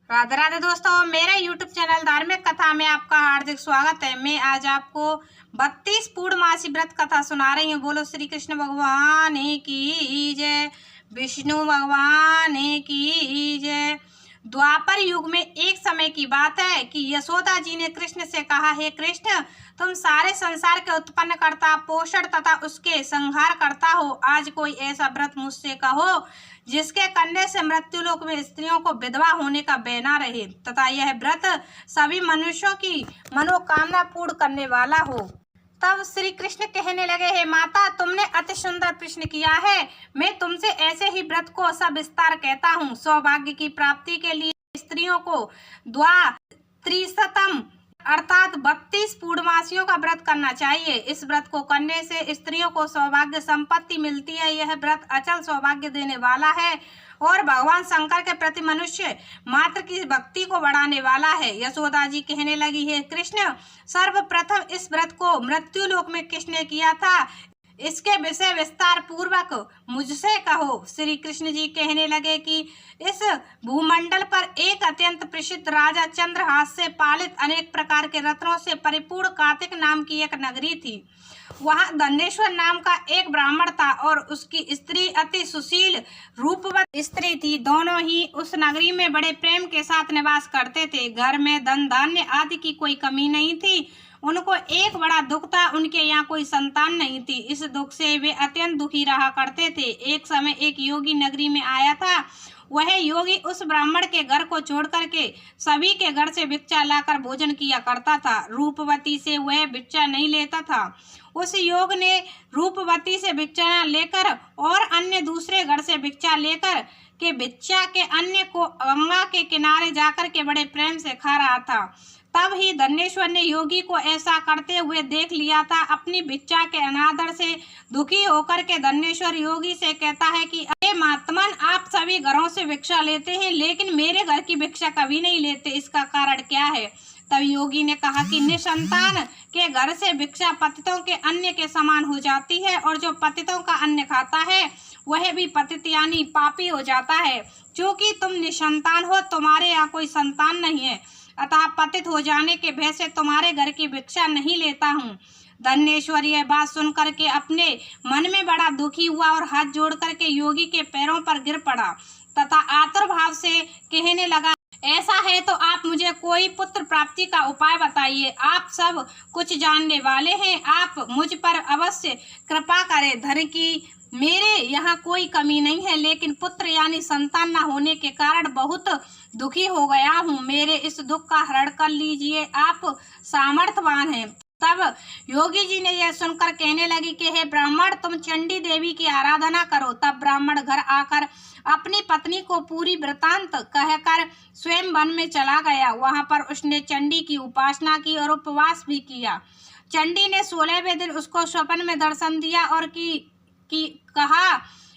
राधे राधे दोस्तों, मेरे YouTube channel धार्मिक कथा में आपका हार्दिक स्वागत है। मैं आज आपको 32 पूर्णमासी व्रत कथा सुना रही हूँ। बोलो श्री कृष्ण भगवान की जय, विष्णु भगवान की जय। द्वापर युग में एक समय की बात है कि यशोदा जी ने कृष्ण से कहा, हे कृष्ण, तुम सारे संसार के उत्पन्न करता, पोषण तथा उसके संहार करता हो। आज कोई ऐसा व्रत मुझसे कहो जिसके करने से मृत्युलोक में स्त्रियों को विधवा होने का भय न रहे तथा यह व्रत सभी मनुष्यों की मनोकामना पूर्ण करने वाला हो। तब श्री कृष्ण कहने लगे, हे माता, तुमने अति सुंदर प्रश्न किया है। मैं तुमसे ऐसे ही व्रत को सविस्तार कहता हूँ। सौभाग्य की प्राप्ति के लिए स्त्रियों को त्रिशतम अर्थात 32 पूर्णमासियों का व्रत करना चाहिए। इस व्रत को करने से स्त्रियों को सौभाग्य संपत्ति मिलती है। यह व्रत अचल सौभाग्य देने वाला है और भगवान शंकर के प्रति मनुष्य मात्र की भक्ति को बढ़ाने वाला है। यशोदा जी कहने लगी, हे कृष्ण, सर्वप्रथम इस व्रत को मृत्युलोक में किसने किया था, इसके विषय विस्तार पूर्वक मुझसे कहो। श्री कृष्ण जी कहने लगे कि इस भूमंडल पर एक अत्यंत प्रसिद्ध राजा चंद्रहास से पालित अनेक प्रकार के रत्नों से परिपूर्ण कार्तिक नाम की एक नगरी थी। वहां धनेश्वर नाम का एक ब्राह्मण था और उसकी स्त्री अति सुशील रूपवती स्त्री थी। दोनों ही उस नगरी में बड़े प्रेम के साथ निवास करते थे। घर में धन धान्य आदि की कोई कमी नहीं थी। उनको एक बड़ा दुख था, उनके यहाँ कोई संतान नहीं थी। इस दुख से वे अत्यंत दुखी रहा करते थे। एक समय एक योगी नगरी में आया था। वह योगी उस ब्राह्मण के घर को छोड़ करके सभी के घर से भिक्षा लाकर भोजन किया करता था। रूपवती से वह भिक्षा नहीं लेता था। उस योग ने रूपवती से भिक्षा लेकर और अन्य दूसरे घर से भिक्षा लेकर के भिक्षा के अन्य को गंगा के किनारे जाकर के बड़े प्रेम से खा रहा था। तब ही धनेश्वर ने योगी को ऐसा करते हुए देख लिया था। अपनी भिक्षा के अनादर से दुखी होकर के धनेश्वर योगी से कहता है कि अरे महात्मन, आप सभी घरों से भिक्षा लेते हैं लेकिन मेरे घर की भिक्षा कभी नहीं लेते, इसका कारण क्या है। तब योगी ने कहा कि निसंतान के घर से भिक्षा पतितों के अन्न के समान हो जाती है और जो पतितों का अन्न खाता है वह भी पतित यानी पापी हो जाता है। क्योंकि तुम निसंतान हो, तुम्हारे यहाँ कोई संतान नहीं है, अतः पतित हो जाने के भय से तुम्हारे घर की भिक्षा नहीं लेता हूँ। धनेश्वर यह बात सुन करके अपने मन में बड़ा दुखी हुआ और हाथ जोड़ करके योगी के पैरों पर गिर पड़ा तथा आतुर भाव से कहने लगा, ऐसा है तो आप मुझे कोई पुत्र प्राप्ति का उपाय बताइए। आप सब कुछ जानने वाले हैं, आप मुझ पर अवश्य कृपा करें। धन की मेरे यहाँ कोई कमी नहीं है, लेकिन पुत्र यानी संतान न होने के कारण बहुत दुखी हो गया हूँ। मेरे इस दुख का हरण कर लीजिए, आप सामर्थ्यवान हैं। तब योगी जी ने यह सुनकर कहने लगी कि हे ब्राह्मण, तुम चंडी देवी की आराधना करो। तब ब्राह्मण घर आकर अपनी पत्नी को पूरी वृतांत कहकर स्वयं वन में चला गया। वहां पर उसने चंडी की उपासना की और उपवास भी किया। चंडी ने 16वें दिन उसको स्वप्न में दर्शन दिया और कहा,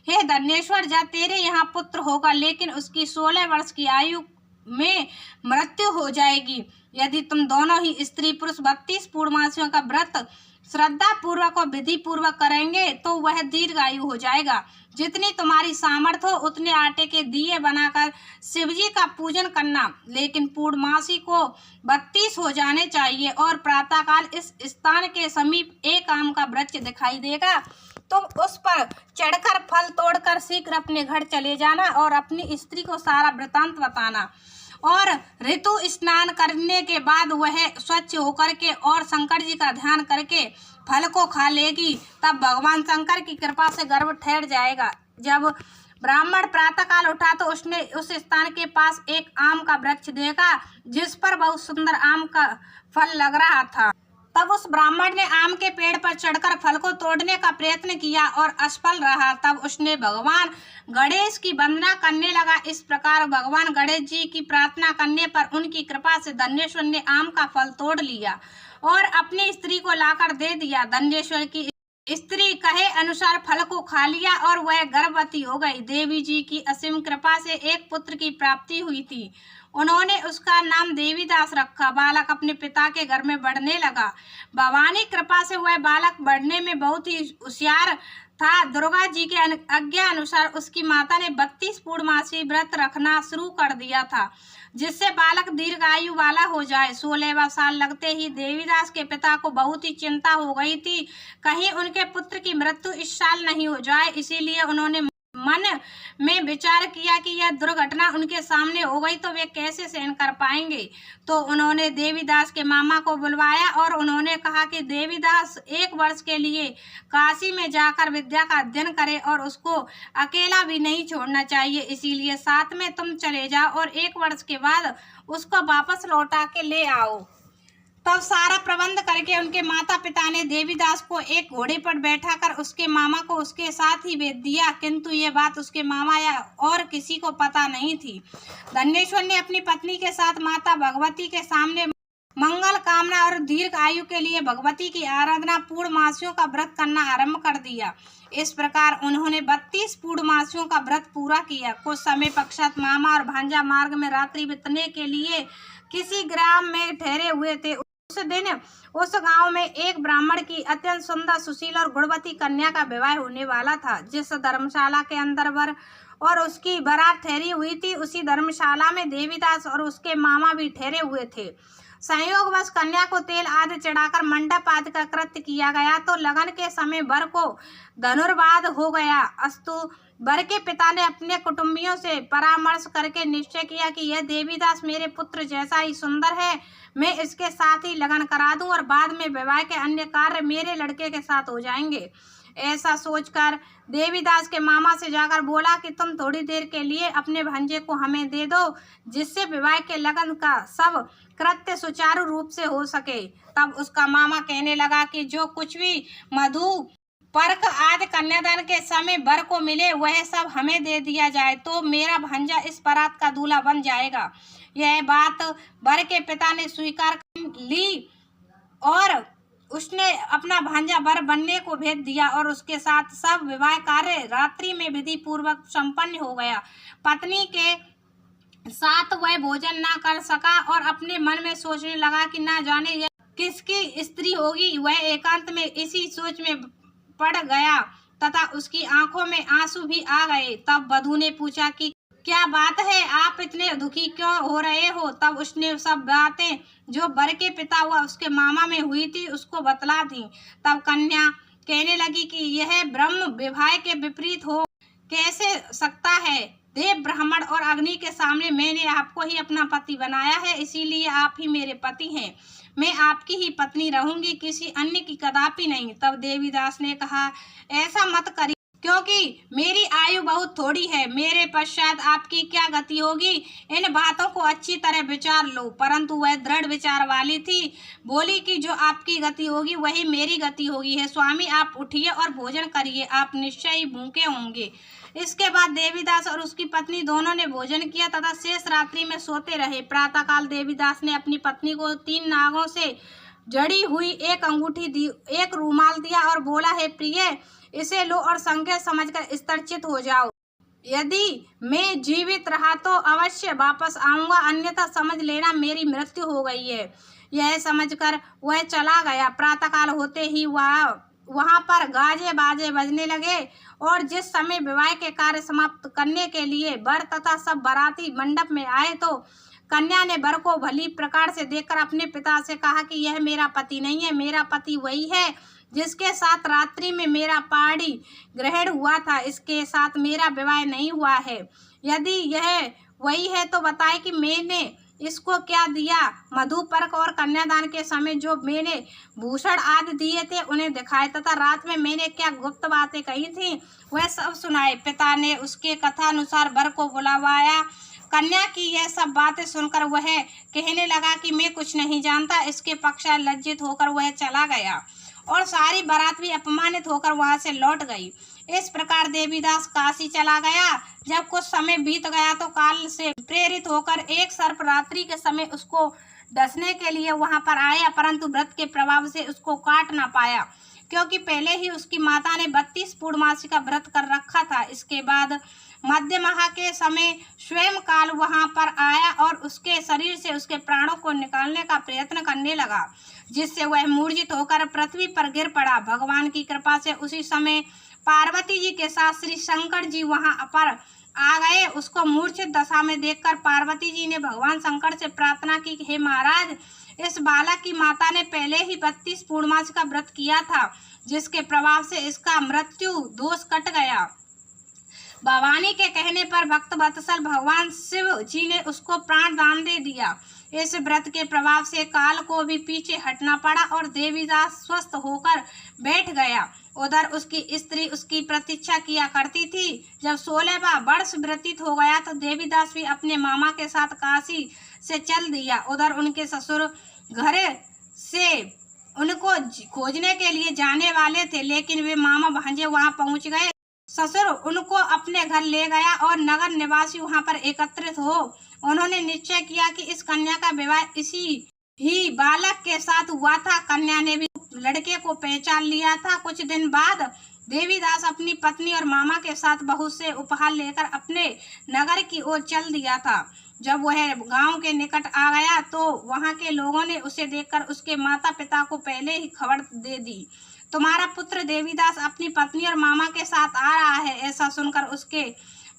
हे धनेश्वर, जा तेरे यहाँ पुत्र होगा, लेकिन उसकी 16 वर्ष की आयु में मृत्यु हो जाएगी। यदि तुम दोनों ही स्त्री पुरुष 32 पूर्णमासियों का व्रत श्रद्धा पूर्वक और विधि पूर्वक करेंगे तो वह दीर्घायु हो जाएगा। जितनी तुम्हारी सामर्थ्य हो उतने आटे के दिए बनाकर शिवजी का पूजन करना, लेकिन पूर्णमासी को 32 हो जाने चाहिए। और प्रातःकाल इस स्थान के समीप एक आम का वृक्ष दिखाई देगा, तुम उस पर चढ़कर फल तोड़कर शीघ्र अपने घर चले जाना और अपनी स्त्री को सारा वृतांत बताना। और ऋतु स्नान करने के बाद वह स्वच्छ होकर के और शंकर जी का ध्यान करके फल को खा लेगी। तब भगवान शंकर की कृपा से गर्भ ठहर जाएगा। जब ब्राह्मण प्रातःकाल उठा तो उसने उस स्थान के पास एक आम का वृक्ष देखा जिस पर बहुत सुंदर आम का फल लग रहा था। तब उस ब्राह्मण ने आम के पेड़ पर चढ़कर फल को तोड़ने का प्रयत्न किया और असफल रहा। तब उसने भगवान गणेश की वंदना करने लगा। इस प्रकार भगवान गणेश जी की प्रार्थना करने पर उनकी कृपा से धनेश्वर ने आम का फल तोड़ लिया और अपनी स्त्री को लाकर दे दिया। धनेश्वर की स्त्री कहे अनुसार फल को खा लिया और वह गर्भवती हो गई। देवी जी की असीम कृपा से एक पुत्र की प्राप्ति हुई थी। उन्होंने उसका नाम देवीदास रखा। बालक अपने पिता के घर में बढ़ने लगा। भवानी कृपा से वह बालक बढ़ने में बहुत ही होशियार था। दुर्गा जी के आज्ञा अनुसार उसकी माता ने 32 पूर्णमासी व्रत रखना शुरू कर दिया था, जिससे बालक दीर्घायु वाला हो जाए। 16वां साल लगते ही देवीदास के पिता को बहुत ही चिंता हो गई थी, कहीं उनके पुत्र की मृत्यु इस साल नहीं हो जाए। इसीलिए उन्होंने मन में विचार किया कि यह दुर्घटना उनके सामने हो गई तो वे कैसे सहन कर पाएंगे। तो उन्होंने देवीदास के मामा को बुलवाया और उन्होंने कहा कि देवीदास 1 वर्ष के लिए काशी में जाकर विद्या का अध्ययन करे और उसको अकेला भी नहीं छोड़ना चाहिए, इसीलिए साथ में तुम चले जाओ और 1 वर्ष के बाद उसको वापस लौटा के ले आओ। तब सारा प्रबंध करके उनके माता पिता ने देवीदास को एक घोड़े पर बैठाकर उसके मामा को उसके साथ ही भेज दिया, किंतु ये बात उसके मामा या और किसी को पता नहीं थी। धनेश्वर ने अपनी पत्नी के साथ माता भगवती के सामने मंगल कामना और दीर्घ आयु के लिए भगवती की आराधना पूर्णमासियों का व्रत करना आरंभ कर दिया। इस प्रकार उन्होंने 32 पूर्णमासियों का व्रत पूरा किया। कुछ समय पश्चात मामा और भांजा मार्ग में रात्रि बिताने के लिए किसी ग्राम में ठहरे हुए थे। उस दिन उस गांव में एक ब्राह्मण की अत्यंत सुंदर, सुशील और गुणवती कन्या का विवाह होने वाला था। जिस धर्मशाला के अंदर वर और उसकी बारात ठहरी हुई थी, उसी धर्मशाला में देवीदास और उसके मामा भी ठहरे हुए थे। संयोगवश कन्या को तेल आदि चढ़ाकर मंडप आदि का कृत्य किया गया तो लगन के समय वर को धनुर्वाद हो गया। अस्तु वर के पिता ने अपने कुटुंबियों से परामर्श करके निश्चय किया कि यह देवीदास मेरे पुत्र जैसा ही सुंदर है, मैं इसके साथ ही लगन करा दूं और बाद में विवाह के अन्य कार्य मेरे लड़के के साथ हो जाएंगे। ऐसा सोचकर देवीदास के मामा से जाकर बोला कि तुम थोड़ी देर के लिए अपने भांजे को हमें दे दो, जिससे विवाह के लगन का सब कृत्य सुचारू रूप से हो सके। तब उसका मामा कहने लगा कि जो कुछ भी मधु पर्क आदि कन्यादान के समय वर को मिले वह सब हमें दे दिया जाए तो मेरा भांजा इस बारात का दूल्हा बन जाएगा। यह बात वर के पिता ने स्वीकार कर ली और उसने अपना भांजा वर बनने को भेज दिया और उसके साथ सब विवाह कार्य रात्रि में विधि पूर्वक संपन्न हो गया। पत्नी के साथ वह भोजन ना कर सका और अपने मन में सोचने लगा कि ना जाने यह किसकी स्त्री होगी। वह एकांत में इसी सोच में पड़ गया तथा उसकी आंखों में आंसू भी आ गए। तब वधू ने पूछा कि क्या बात है, आप इतने दुखी क्यों हो रहे हो। तब उसने सब बातें जो वर के पिता व उसके मामा में हुई थी उसको बतला दी। तब कन्या कहने लगी कि यह ब्रह्म विवाह के विपरीत हो कैसे सकता है। देव, ब्राह्मण और अग्नि के सामने मैंने आपको ही अपना पति बनाया है, इसीलिए आप ही मेरे पति हैं। मैं आपकी ही पत्नी रहूंगी, किसी अन्य की कदापि नहीं। तब देवीदास ने कहा, ऐसा मत करिए, क्योंकि मेरी आयु बहुत थोड़ी है, मेरे पश्चात आपकी क्या गति होगी। इन बातों को अच्छी तरह विचार लो। परंतु वह दृढ़ विचार वाली थी, बोली कि जो आपकी गति होगी वही मेरी गति होगी। है स्वामी, आप उठिए और भोजन करिए, आप निश्चय ही भूखे होंगे। इसके बाद देवीदास और उसकी पत्नी दोनों ने भोजन किया तथा शेष रात्रि में सोते रहे। प्रातःकाल देवीदास ने अपनी पत्नी को 3 नागों से जड़ी हुई एक अंगूठी दी, एक रूमाल दिया और बोला, है प्रिय, इसे लो और संकेत समझकर स्तरचित हो जाओ। यदि मैं जीवित रहा तो अवश्य वापस आऊंगा, अन्यथा समझ लेना मेरी मृत्यु हो गई है। यह समझकर वह चला गया। प्रातःकाल होते ही वहां पर गाजे बाजे बजने लगे और जिस समय विवाह के कार्य समाप्त करने के लिए वर तथा सब बाराती मंडप में आए तो कन्या ने वर को भली प्रकार से देखकर अपने पिता से कहा कि यह मेरा पति नहीं है, मेरा पति वही है जिसके साथ रात्रि में मेरा पाड़ी ग्रहण हुआ था, इसके साथ मेरा विवाह नहीं हुआ है। यदि यह वही है तो बताए कि मैंने इसको क्या दिया। मधुपर्क और कन्यादान के समय जो मैंने भूषण आदि दिए थे उन्हें दिखाए तथा रात में मैंने क्या गुप्त बातें कही थी वह सब सुनाए। पिता ने उसके कथानुसार वर को बुलवाया। कन्या की यह सब बातें सुनकर वह कहने लगा कि मैं कुछ नहीं जानता। इसके पश्चात लज्जित होकर वह चला गया और सारी बारात भी अपमानित होकर वहां से लौट गई। इस प्रकार देवीदास काशी चला गया। जब कुछ समय बीत गया तो काल से प्रेरित होकर एक सर्प रात्रि के समय उसको डसने के लिए वहां पर आया, परंतु व्रत के प्रभाव से उसको काट ना पाया, क्योंकि पहले ही उसकी माता ने 32 पूर्णमासी का व्रत कर रखा था। इसके बाद मध्य माह के समय स्वयं काल वहां पर आया और उसके शरीर से उसके प्राणों को निकालने का प्रयत्न करने लगा, जिससे वह मूर्छित होकर पृथ्वी पर गिर पड़ा। भगवान की कृपा से उसी समय पार्वती जी के साथ श्री शंकर जी वहां पर आ गए। उसको मूर्छित दशा में देखकर पार्वती जी ने भगवान शंकर से प्रार्थना की, हे महाराज, इस बालक की माता ने पहले ही 32 पूर्णमासी का व्रत किया था, जिसके प्रभाव से इसका मृत्यु दोष कट गया। भवानी के कहने पर भक्त वत्सल भगवान शिव जी ने उसको प्राण दान दे दिया। इस व्रत के प्रभाव से काल को भी पीछे हटना पड़ा और देवीदास स्वस्थ होकर बैठ गया। उधर उसकी स्त्री उसकी प्रतीक्षा किया करती थी। जब 16वां वर्ष व्यतीत हो गया तो देवीदास भी अपने मामा के साथ काशी से चल दिया। उधर उनके ससुर घर से उनको खोजने के लिए जाने वाले थे, लेकिन वे मामा भांजे वहां पहुंच गए। ससुर उनको अपने घर ले गया और नगर निवासी वहां पर एकत्रित हो उन्होंने निश्चय किया कि इस कन्या का विवाह इसी ही बालक के साथ हुआ था। कन्या ने भी लड़के को पहचान लिया था। कुछ दिन बाद देवीदास अपनी पत्नी और मामा के साथ बहुत से उपहार लेकर अपने नगर की ओर चल दिया था। जब वह गांव के निकट आ गया तो वहां के लोगों ने उसे देखकर उसके माता पिता को पहले ही खबर दे दी, तुम्हारा पुत्र देवीदास अपनी पत्नी और मामा के साथ आ रहा है। ऐसा सुनकर उसके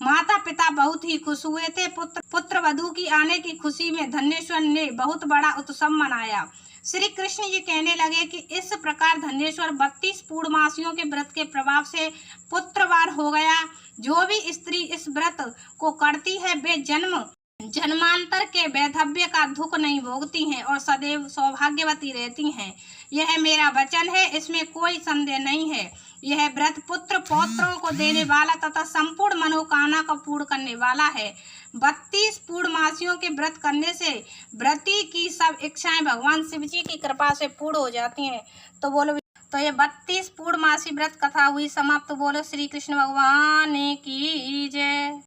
माता पिता बहुत ही खुश हुए थे। पुत्र वधू की आने की खुशी में धन्येश्वर ने बहुत बड़ा उत्सव मनाया। श्री कृष्ण जी कहने लगे कि इस प्रकार धन्येश्वर 32 पूर्णमासियों के व्रत के प्रभाव से पुत्रवान हो गया। जो भी स्त्री इस व्रत को करती है वे जन्मांतर के वैधव्य का दुख नहीं भोगती हैं और सदैव सौभाग्यवती रहती हैं। यह मेरा वचन है, इसमें कोई संदेह नहीं है। यह व्रत पुत्र पौत्रों को देने वाला तथा संपूर्ण मनोकामना को पूर्ण करने वाला है। 32 पूर्णमासियों के व्रत करने से व्रती की सब इच्छाएं भगवान शिव जी की कृपा से पूर्ण हो जाती हैं। तो ये 32 पूर्णमासी व्रत कथा हुई समाप्त। बोलो श्री कृष्ण भगवान की जय।